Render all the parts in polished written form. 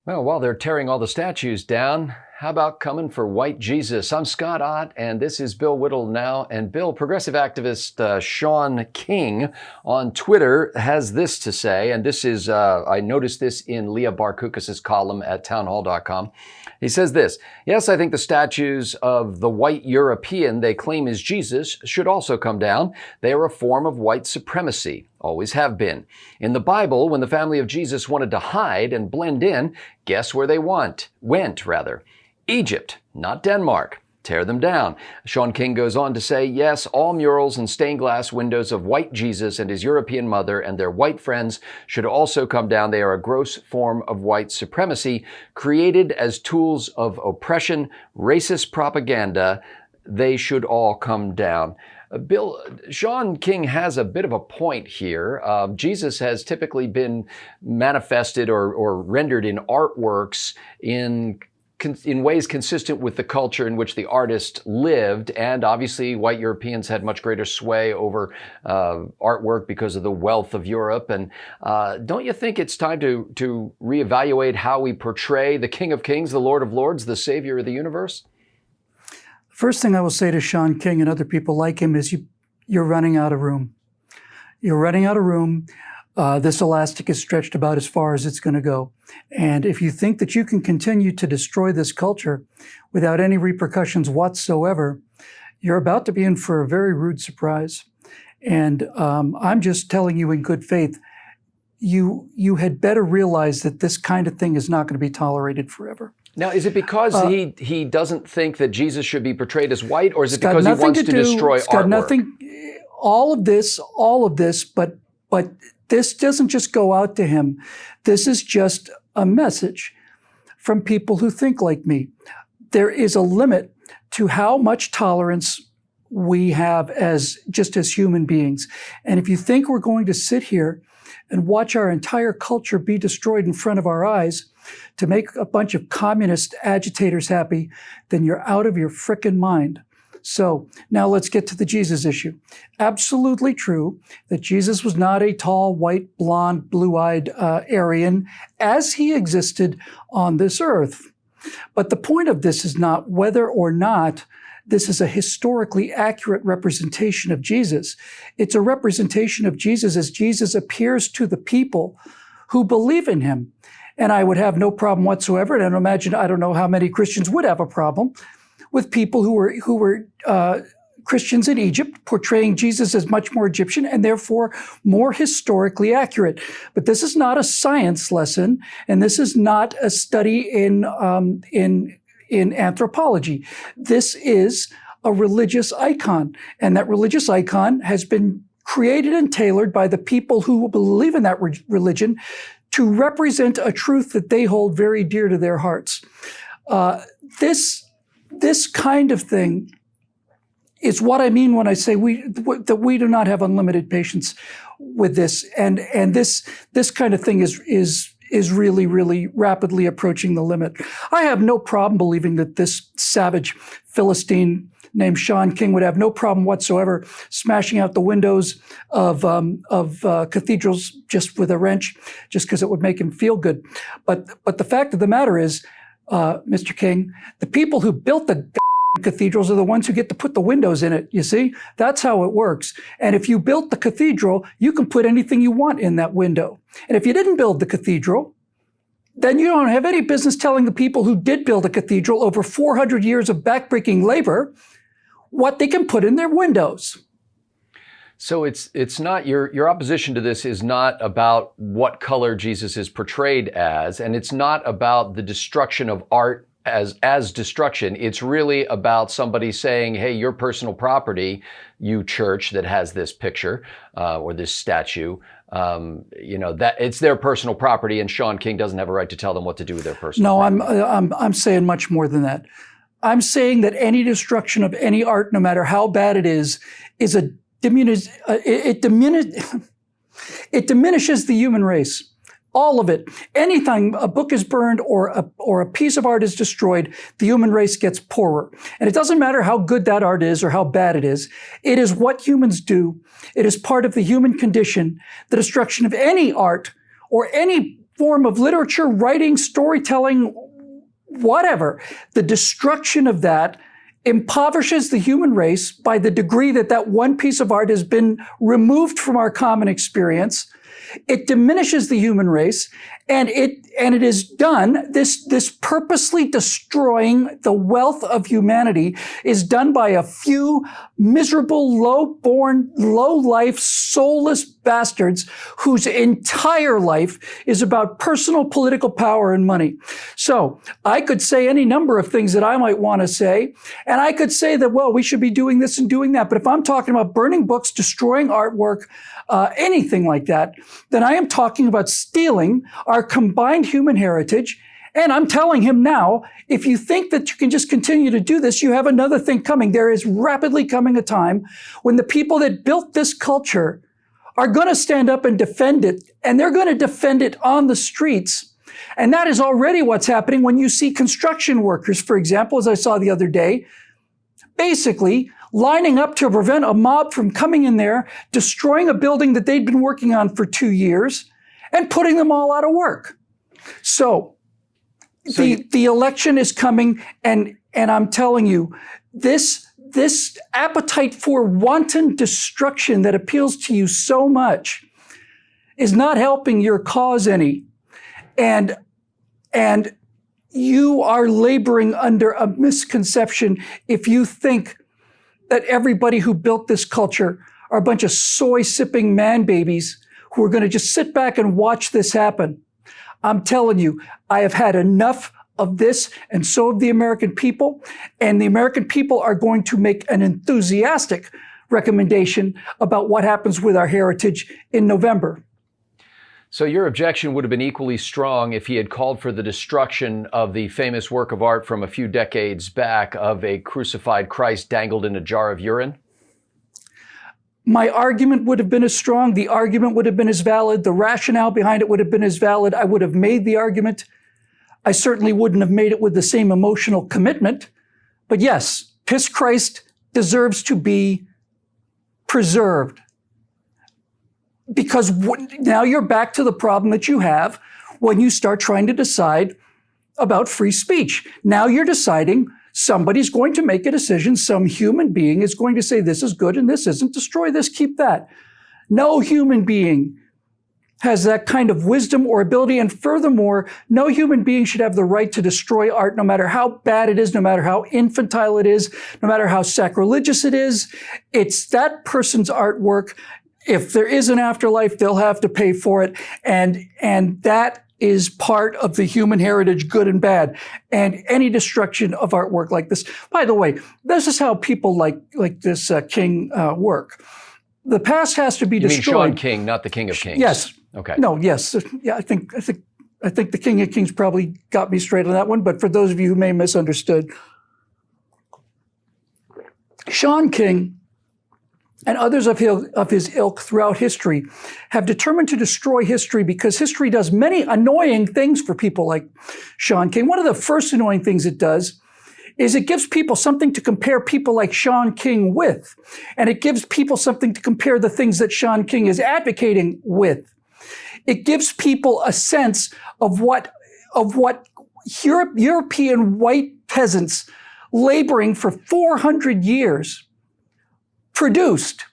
Well, while they're tearing all the statues down, how about coming for white Jesus? I'm Scott Ott, and this is Bill Whittle Now. And Bill, progressive activist Shaun King on Twitter has this to say, and this is, I noticed this in Leah Barkoukas' column at townhall.com. He says this: yes, I think the statues of the white European they claim is Jesus should also come down. They are a form of white supremacy, always have been. In the Bible, when the family of Jesus wanted to hide and blend in, guess where they went? Egypt, not Denmark. Tear them down. Shaun King goes on to say, yes, all murals and stained glass windows of white Jesus and his European mother and their white friends should also come down. They are a gross form of white supremacy, created as tools of oppression, racist propaganda. They should all come down. Bill, Shaun King has a bit of a point here. Jesus has typically been manifested or rendered in artworks in ways consistent with the culture in which the artist lived. And obviously, white Europeans had much greater sway over artwork because of the wealth of Europe. And don't you think it's time to reevaluate how we portray the King of Kings, the Lord of Lords, the Savior of the universe? First thing I will say to Shaun King and other people like him is you're running out of room. You're running out of room. This elastic is stretched about as far as it's going to go. And if you think that you can continue to destroy this culture without any repercussions whatsoever, you're about to be in for a very rude surprise. And I'm just telling you in good faith, you had better realize that this kind of thing is not going to be tolerated forever. Now, is it because he doesn't think that Jesus should be portrayed as white, or is it because he wants to destroy artwork? All of this, but this doesn't just go out to him. This is just a message from people who think like me. There is a limit to how much tolerance we have as human beings. And if you think we're going to sit here and watch our entire culture be destroyed in front of our eyes to make a bunch of communist agitators happy, then you're out of your frickin' mind. So now let's get to the Jesus issue. Absolutely true that Jesus was not a tall, white, blonde, blue-eyed Aryan as he existed on this earth. But the point of this is not whether or not this is a historically accurate representation of Jesus. It's a representation of Jesus as Jesus appears to the people who believe in him. And I would have no problem whatsoever, and I don't know how many Christians would have a problem with people who were Christians in Egypt portraying Jesus as much more Egyptian and therefore more historically accurate. But this is not a science lesson, and this is not a study in anthropology. This is a religious icon, and that religious icon has been created and tailored by the people who believe in that religion to represent a truth that they hold very dear to their hearts. This kind of thing is what I mean when I say that we do not have unlimited patience with this, and this kind of thing is really, really rapidly approaching the limit. I have no problem believing that this savage Philistine named Shaun King would have no problem whatsoever smashing out the windows of cathedrals just with a wrench, just because it would make him feel good. But the fact of the matter is, Mr. King, the people who built the cathedrals are the ones who get to put the windows in it, you see? That's how it works. And if you built the cathedral, you can put anything you want in that window. And if you didn't build the cathedral, then you don't have any business telling the people who did build a cathedral over 400 years of backbreaking labor what they can put in their windows. So it's not, your opposition to this is not about what color Jesus is portrayed as, and it's not about the destruction of art as destruction. It's really about somebody saying, hey, your personal property, you church that has this picture or this statue, that it's their personal property, and Shaun King doesn't have a right to tell them what to do with their personal property. No, I'm saying much more than that. I'm saying that any destruction of any art, no matter how bad it is it diminishes the human race. All of it. Anytime a book is burned or a piece of art is destroyed, the human race gets poorer. And it doesn't matter how good that art is or how bad it is. It is what humans do. It is part of the human condition. The destruction of any art or any form of literature, writing, storytelling, whatever, the destruction of that impoverishes the human race by the degree that that one piece of art has been removed from our common experience. It diminishes the human race, and it is done, this purposely destroying the wealth of humanity is done by a few miserable, low-born, low-life, soulless bastards whose entire life is about personal political power and money. So I could say any number of things that I might want to say, and I could say that, well, we should be doing this and doing that. But if I'm talking about burning books, destroying artwork, anything like that, then I am talking about stealing our combined human heritage. And I'm telling him now, if you think that you can just continue to do this, you have another thing coming. There is rapidly coming a time when the people that built this culture are going to stand up and defend it, and they're going to defend it on the streets. And that is already what's happening when you see construction workers, for example, as I saw the other day, basically lining up to prevent a mob from coming in there, destroying a building that they'd been working on for 2 years, and putting them all out of work. So the election is coming, and I'm telling you, this appetite for wanton destruction that appeals to you so much is not helping your cause any. And you are laboring under a misconception if you think that everybody who built this culture are a bunch of soy-sipping man-babies who are going to just sit back and watch this happen. I'm telling you, I have had enough of this, and so have the American people. And the American people are going to make an enthusiastic recommendation about what happens with our heritage in November. So your objection would have been equally strong if he had called for the destruction of the famous work of art from a few decades back of a crucified Christ dangled in a jar of urine? My argument would have been as strong. The argument would have been as valid. The rationale behind it would have been as valid. I would have made the argument. I certainly wouldn't have made it with the same emotional commitment. But yes, Piss Christ deserves to be preserved. Because now you're back to the problem that you have when you start trying to decide about free speech. Now you're deciding somebody's going to make a decision. Some human being is going to say this is good and this isn't. Destroy this, keep that. No human being has that kind of wisdom or ability. And furthermore, no human being should have the right to destroy art, no matter how bad it is, no matter how infantile it is, no matter how sacrilegious it is. It's that person's artwork. If there is an afterlife, they'll have to pay for it. And that is part of the human heritage, good and bad. And any destruction of artwork like this. By the way, this is how people like this King work. The past has to be destroyed. You mean Shaun King, not the King of Kings? Yes. Okay. No, yes. Yeah, I think the King of Kings probably got me straight on that one. But for those of you who may have misunderstood, Shaun King and others of his ilk throughout history have determined to destroy history because history does many annoying things for people like Shaun King. One of the first annoying things it does is it gives people something to compare people like Shaun King with. And it gives people something to compare the things that Shaun King is advocating with. It gives people a sense of what European white peasants laboring for 400 years produced.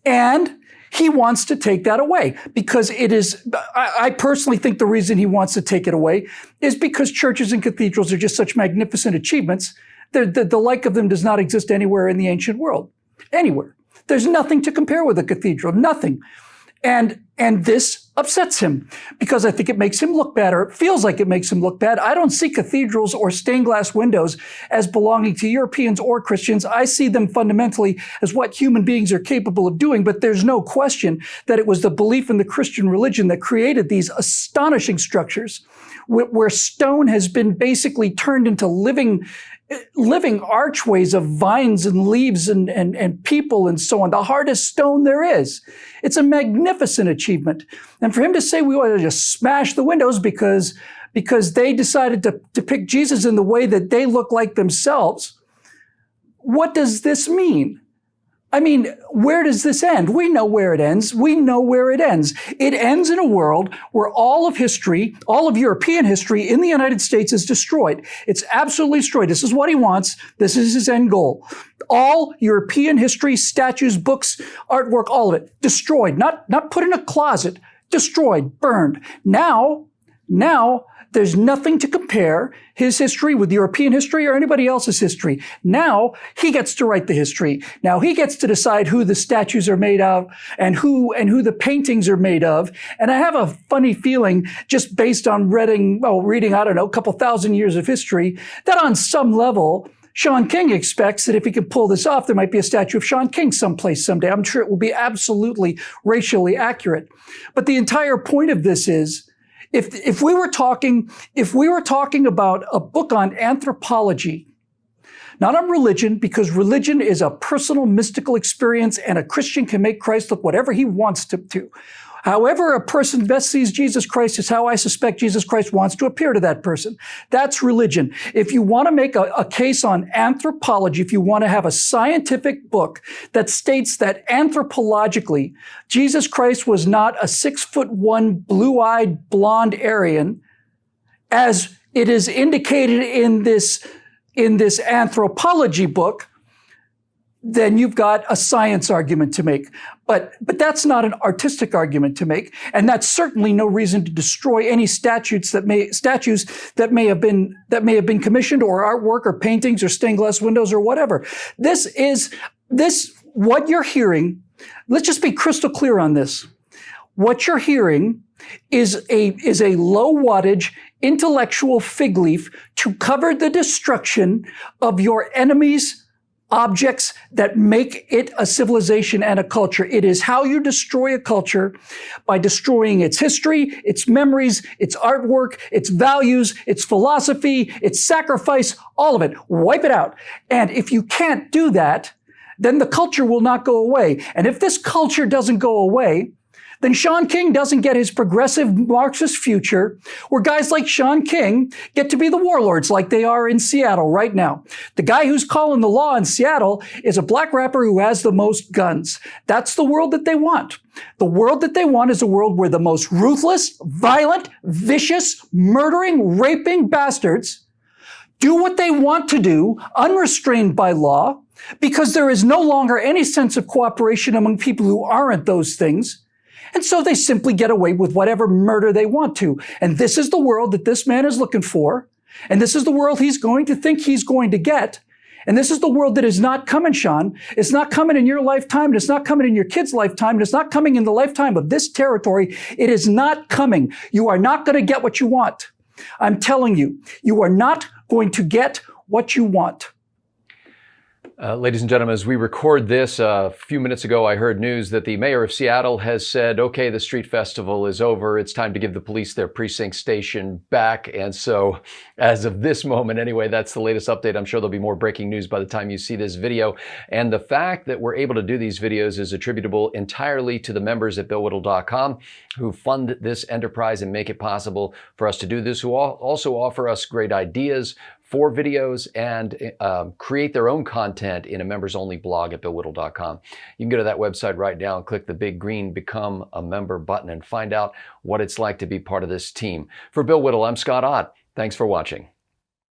And he wants to take that away because it is, I personally think the reason he wants to take it away is because churches and cathedrals are just such magnificent achievements. The like of them does not exist anywhere in the ancient world. Anywhere. There's nothing to compare with a cathedral, nothing. And this upsets him because I think it makes him look bad, or it feels like it makes him look bad. I don't see cathedrals or stained glass windows as belonging to Europeans or Christians. I see them fundamentally as what human beings are capable of doing, but there's no question that it was the belief in the Christian religion that created these astonishing structures where stone has been basically turned into living archways of vines and leaves and people and so on, the hardest stone there is. It's a magnificent achievement. And for him to say we ought to just smash the windows because they decided to depict Jesus in the way that they look like themselves, what does this mean? I mean, where does this end? We know where it ends. We know where it ends. It ends in a world where all of history, all of European history in the United States is destroyed. It's absolutely destroyed. This is what he wants. This is his end goal. All European history, statues, books, artwork, all of it, destroyed. Not put in a closet, destroyed, burned. Now, there's nothing to compare his history with European history or anybody else's history. Now he gets to write the history. Now he gets to decide who the statues are made of and who the paintings are made of. And I have a funny feeling, just based on reading, I don't know, a couple thousand years of history, that on some level, Shaun King expects that if he can pull this off, there might be a statue of Shaun King someplace someday. I'm sure it will be absolutely racially accurate. But the entire point of this is, if we were talking about a book on anthropology, not on religion, because religion is a personal mystical experience and a Christian can make Christ look whatever he wants to. However a person best sees Jesus Christ is how I suspect Jesus Christ wants to appear to that person. That's religion. If you want to make a case on anthropology, if you want to have a scientific book that states that anthropologically, Jesus Christ was not a 6'1", blue-eyed, blonde Aryan, as it is indicated in this anthropology book, then you've got a science argument to make. But that's not an artistic argument to make, and that's certainly no reason to destroy any statues that may have been commissioned, or artwork, or paintings, or stained glass windows, or whatever. What you're hearing. Let's just be crystal clear on this. What you're hearing is a low wattage intellectual fig leaf to cover the destruction of your enemy's objects that make it a civilization and a culture. It is how you destroy a culture, by destroying its history, its memories, its artwork, its values, its philosophy, its sacrifice, all of it. Wipe it out. And if you can't do that, then the culture will not go away. And if this culture doesn't go away, then Shaun King doesn't get his progressive Marxist future, where guys like Shaun King get to be the warlords like they are in Seattle right now. The guy who's calling the law in Seattle is a black rapper who has the most guns. That's the world that they want. The world that they want is a world where the most ruthless, violent, vicious, murdering, raping bastards do what they want to do, unrestrained by law, because there is no longer any sense of cooperation among people who aren't those things. And so they simply get away with whatever murder they want to. And this is the world that this man is looking for. And this is the world he's going to think he's going to get. And this is the world that is not coming, Shaun. It's not coming in your lifetime. And it's not coming in your kid's lifetime. And it's not coming in the lifetime of this territory. It is not coming. You are not going to get what you want. I'm telling you, you are not going to get what you want. Ladies and gentlemen, as we record this, a few minutes ago, I heard news that the mayor of Seattle has said, okay, the street festival is over. It's time to give the police their precinct station back. And so as of this moment, anyway, that's the latest update. I'm sure there'll be more breaking news by the time you see this video. And the fact that we're able to do these videos is attributable entirely to the members at BillWhittle.com who fund this enterprise and make it possible for us to do this, who also offer us great ideas for videos and create their own content in a members-only blog at BillWhittle.com. You can go to that website right now and click the big green Become a Member button and find out what it's like to be part of this team. For Bill Whittle, I'm Scott Ott. Thanks for watching.